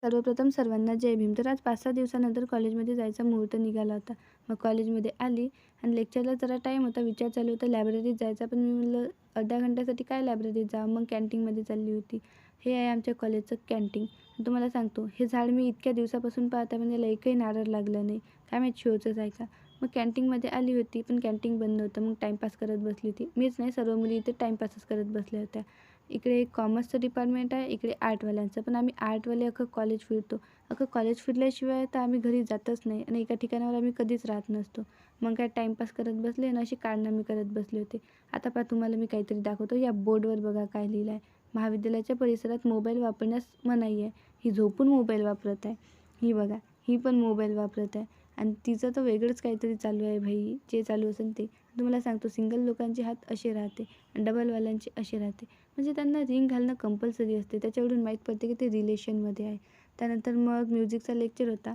सर्वप्रथम सर्वांना जय भीम. तर आज 5-6 दिवसानंतर कॉलेजमध्ये जायचा मुहूर्त निघाला होता. मग कॉलेजमध्ये आली आणि लेक्चरला जरा टाईम होता. विचार चालू होता लायब्ररीत जायचा, पण मी म्हणलं अर्ध्या घंट्यासाठी काय लायब्ररीत जावं. मग कॅन्टीनमध्ये चालली होती. हे आहे आमच्या कॉलेजचं कॅन्टीन. तुम्हाला सांगतो, हे झाड मी इतक्या दिवसापासून पाहत आहे, पण याला एकही नारळ लागला नाही. काय माहीत शोचंच आहे का. मग कॅन्टीनमध्ये आली होती, पण कॅन्टीन बंद होतं. मग टाईमपास करत बसली होती. मीच नाही, सर्व मुली इथे टाईमपासच करत बसल्या होत्या. इकडे कॉमर्सचं डिपार्टमेंट आहे, इकडे आर्टवाल्यांचं. पण आम्ही आर्टवाले अख्खं कॉलेज फिरतो. अख्खं कॉलेज फिरल्याशिवाय तर आम्ही घरी जातच नाही आणि एका ठिकाणावर आम्ही कधीच राहत नसतो. मग काय टाईमपास करत बसले आणि अशी कारनामे करत बसले होते. आता पहा तुम्हाला मी काहीतरी दाखवतो. या बोर्डवर बघा काय लिहिलं आहे. महाविद्यालयाच्या परिसरात मोबाईल वापरण्यास मनाई आहे. ही झोपून मोबाईल वापरत आहे. ही बघा, ही पण मोबाईल वापरत आहे आणि तिचं तर वेगळंच काहीतरी चालू आहे भाई. जे चालू असेल ते. तुम्हाला सांगतो, सिंगल लोकांचे हात असे राहते, डबलवाल्यांचे असे राहते. म्हणजे त्यांना रिंग घालणं कंपल्सरी असते. त्याच्यावरून माहीत पडते की ते रिलेशनमध्ये आहे. त्यानंतर मग म्युझिकचा लेक्चर होता.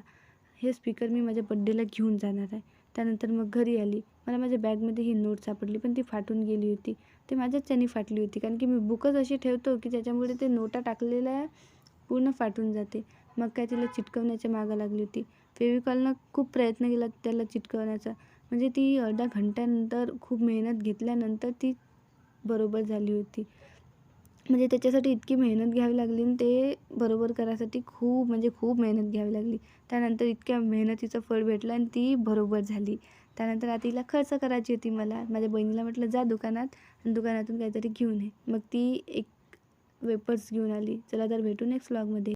हे स्पीकर मी माझ्या बड्डेला घेऊन जाणार आहे. त्यानंतर मग घरी आली. मला माझ्या बॅगमध्ये ही नोट सापडली, पण ती फाटून गेली होती. ते माझ्याच याने फाटली होती, कारण की मी बुकच अशी ठेवतो की त्याच्यामुळे ते नोटा टाकलेल्या पूर्ण फाटून जाते. मग काय तिला चिटकवण्याच्या मागं लागली होती. फेविकॉलनं खूप प्रयत्न केला त्याला चिटकवण्याचा. म्हणजे ती अर्ध्या घंट्यानंतर खूप मेहनत घेतल्यानंतर ती बरोबर झाली होती. म्हणजे त्याच्यासाठी इतकी मेहनत घ्यावी लागली आणि ते बरोबर करायसाठी खूप म्हणजे खूप मेहनत घ्यावी लागली. त्यानंतर इतक्या मेहनतीचं फळ भेटलं आणि ती बरोबर झाली. त्यानंतर आता तिला खर्च करायची होती मला. माझ्या बहिणीला म्हटलं जा दुकानात आणि दुकानातून काहीतरी घेऊन ये. मग ती एक वेफर्स घेऊन आली. चला तर भेटू नेक्स्ट व्लॉगमध्ये.